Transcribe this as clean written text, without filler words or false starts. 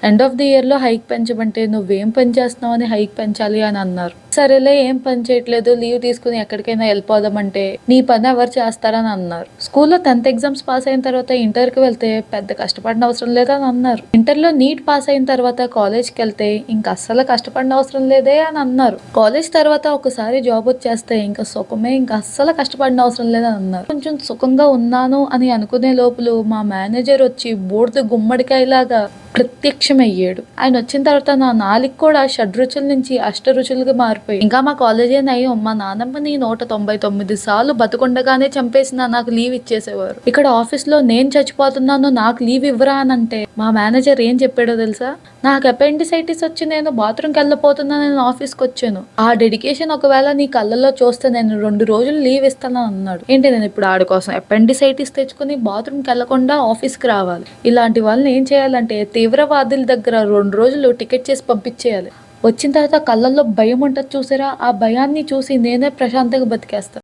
End of the ఇయర్‌లో hike పెంచమంటే, "నువ్వేం పని చేస్తున్నావు అని హైక్ పెంచాలి" అని అన్నారు. సరేలే ఏం పని చేయట్లేదు, లీవ్ తీసుకొని ఎక్కడికైనా ఎళ్ళిపోదామంటే, "నీ పని ఎవరు చేస్తారని" అన్నారు. స్కూల్‌లో 10థ్ ఎగ్జామ్స్ పాస్ అయిన తర్వాత ఇంటర్‌కి వెళ్తే పెద్ద కష్టపడనవసరం లేదని అన్నారు. ఇంటర్‌లో నీట్ పాస్ అయిన తర్వాత కాలేజ్‌కెళ్తే ఇంక అస్సలు కష్టపడనవసరం లేదే అని అన్నారు. కాలేజ్ తర్వాత ఒకసారి జాబ్ వచ్చేస్తే ఇంక సుఖమే, ఇంక అస్సలు కష్టపడనవసరం లేదని అన్నారు. కొంచెం సుఖంగా ఉన్నాను అని అనుకునే లోపులు మా మేనేజర్ వచ్చి బూడిద గుమ్మడికాయలాగా ప్రత్యక్షమయ్యాడు. ఆయన వచ్చిన తర్వాత నా నాలుక కూడా షడ్‌రుచుల నుంచి అష్టరుచులుగా మారిపోయింది. ఇంకా మా కాలేజే నయం. మా నాన్నమ్మని 199 సార్లు బతికుండగానే చంపేసినా నాకు లీవ్ ఇచ్చేసేవారు. ఇక్కడ ఆఫీస్‌లో నేను చచ్చిపోతున్నాను నాకు లీవ్ ఇవ్వరా అనంటే మా మేనేజర్ ఏం చెప్పాడో తెలుసా? నాకు అపెండిసైటిస్ వచ్చి నేను బాత్రూమ్‌కి వెళ్ళిపోతున్నానని ఆఫీస్‌కొచ్చాను. ఆ డెడికేషన్ ఒకవేళ నీ కళ్ళల్లో చూస్తే నేను 2 రోజులు లీవ్ ఇస్తానని అన్నాడు. ఏంటి నేను ఇప్పుడు ఆడి కోసం అపెండిసైటిస్ తెచ్చుకొని బాత్రూమ్‌కి వెళ్ళకుండా ఆఫీస్‌కి రావాలి. ఇలాంటి వాళ్ళని ఏం చేయాలంటే తీవ్రవాదుల దగ్గర 2 రోజులు టికెట్ చేసి పంపించేయాలి. వచ్చిన తర్వాత కళ్ళల్లో భయం ఉంటది చూసారా? ఆ భయాన్ని చూసి నేనే ప్రశాంతంగా బతికేస్తా.